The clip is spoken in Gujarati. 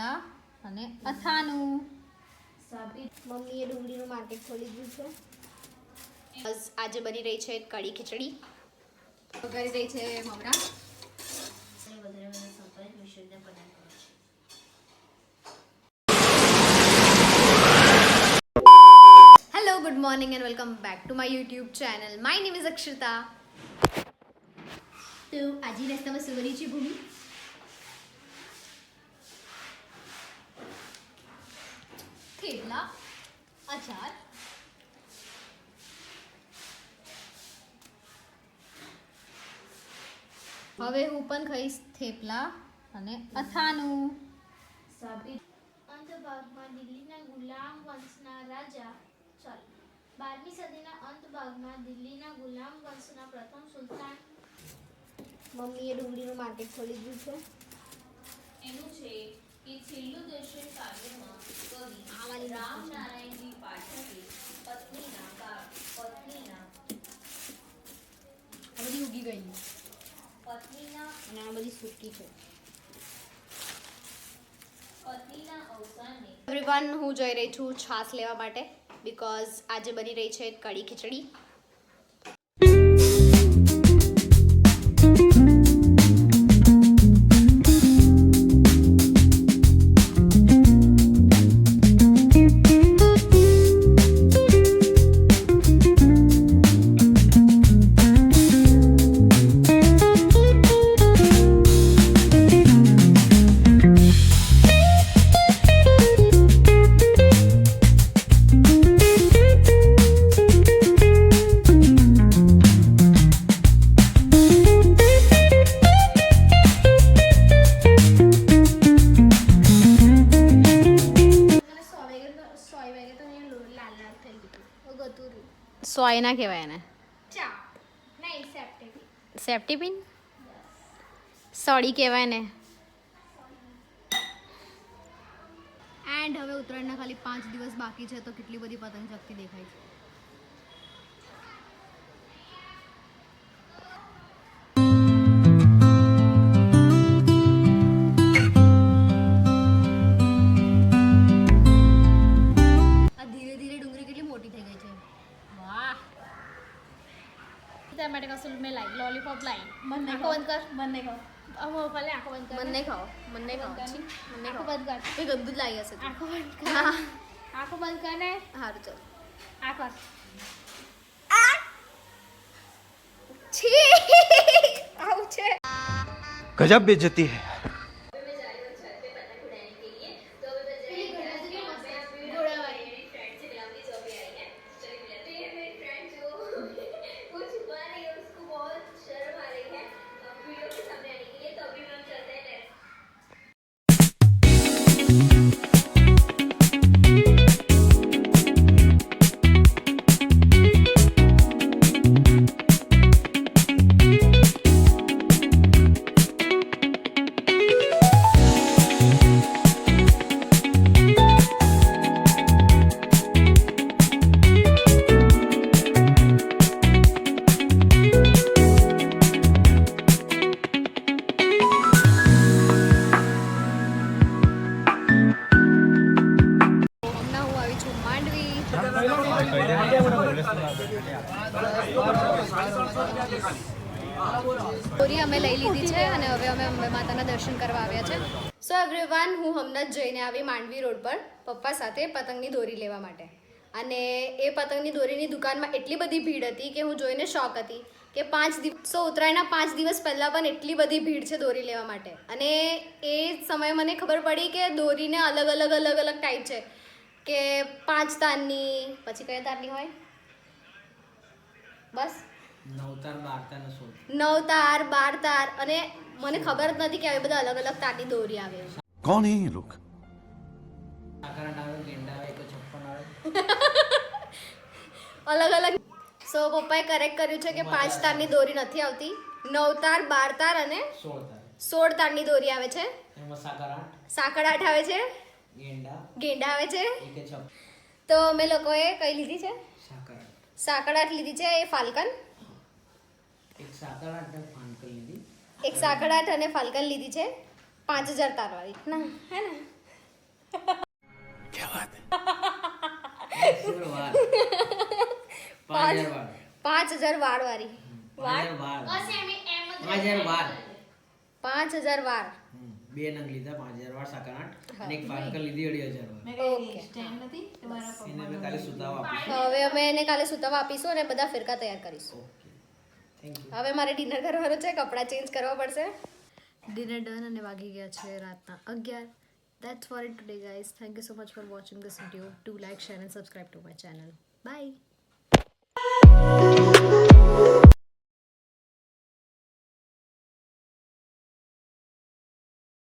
થેપલા અને અથાણું. મમ્મીએ ડુંગળીનું માર્કેટ ખોલી દીધું છે. બસ આજે બની રહી છે કઢી ખીચડી, વઘારી રહી છે મમરા. Hello, good morning and welcome back to my YouTube channel. My name is Akshita. તો આજે નાસ્તામાં શું કરી છે ભૂમિ? થેપલા, અચાર, હવે હું પણ ખાઈશ થેપલા અને અથાણું. અંતભાગમાં દિલ્હીના ગુલામ વંશના રાજા 12મી સદીના અંતભાગમાં દિલ્હીના ગુલામ વંશના પ્રથમ સુલતાન. મમ્મીએ ડુંગળીનું માર્કેટ ખોલી દીધું છે. એનું છે કે છેલ્લું દર્શન કાવ્યમાં કવિ રામનારાયણજી પાઠકે પત્નીના આ બધી ઉગી ગઈ. અને આ બધી સૂકી છે. અવસાને એવરીવન, હું જઈ રહી છું છાશ લેવા માટે બીકોઝ આજે બની રહી છે કઢી ખીચડી. સોય ના કહેવાય એને, સેફ્ટી પિન, સળી કહેવાય ને. એન્ડ હવે ઉત્તરાયણના ખાલી 5 દિવસ બાકી છે તો કેટલી બધી પતંગ ચગતી દેખાય છે. આ ધીરે ધીરે ડુંગળી કેટલી મોટી થઈ ગઈ છે. વાહ! તેના માટે કશું મેં લાઈ લોલીપોપ લાઈ. આંખો બંધ કર. મને કહો હવે ભલે આંખો બંધ કર. મને ખાઓ, મને ખાઓ, છી, મને આંખો ખાઓ. બંધ કર. એ ગંદુ જ લાવી હશે તું. આંખો બંધ કર. હા, આંખો બંધ કર ને. સારું ચાલ. આ કર. છી, આવું છે. गजब बेइज्जती है. પૂરી અમે લઈ લીધી છે અને હવે અમે અંબે માતાના દર્શન કરવા આવ્યા છે. સો એવરીવન, હું હમણાં જ જઈને આવી માંડવી રોડ પર પપ્પા સાથે પતંગની દોરી લેવા માટે. અને એ પતંગની દોરીની દુકાનમાં એટલી બધી ભીડ હતી કે હું જોઈને શોક હતી કે 5 દિવસ, ઉત્તરાયણના 5 દિવસ પહેલાં પણ એટલી બધી ભીડ છે દોરી લેવા માટે. અને એ સમયે મને ખબર પડી કે દોરીને અલગ અલગ ટાઈપ છે કે 5 તારની, પછી કયા તારની હોય, બસ 9 તાર 12 તાર, અને મને ખબર જ નથી કે આવી બધા અલગ અલગ તારની દોરી આવે. कौन है ये लोग? અલગ અલગ. સો પપ્પાએ કરેક્ટ કર્યું છે કે 5 તારની દોરી નથી આવતી, 9 તાર 12 તાર અને 16 તારની દોરી આવે છે. સાકર 8 આવે છે, ગેંડા આવે છે. તો અમે લોકોએ કઈ લીધી છે? સાકર 8 લીધી છે. એ ફાલ્કન, એક સાકર 8 અને ફાલ્કન લીધી છે 5000 તાર વાળી ના, હે ને? 5000 વાળ વાળી 5000 વાર બસ એમ એમ જ 5000 વાર 5000 વાળ બે નંગ લીધા 5000 વાર સાકરનાટ અને એક પાલકર લીધી 2500 વાર એને મેં કાલે સુતાવા આપી હવે અમે એને કાલે સુતાવા આપીશું અને બધા ફિરકા તૈયાર કરીશું ઓકે થેન્ક યુ હવે મારે ડિનર કરવાનું છે કપડાં ચેન્જ કરવા પડશે ડિનર ડન અને વાગી ગયા છે રાતના 11 That's for it today guys. Thank you so much for watching this video. Do like, share and subscribe to my channel. Bye.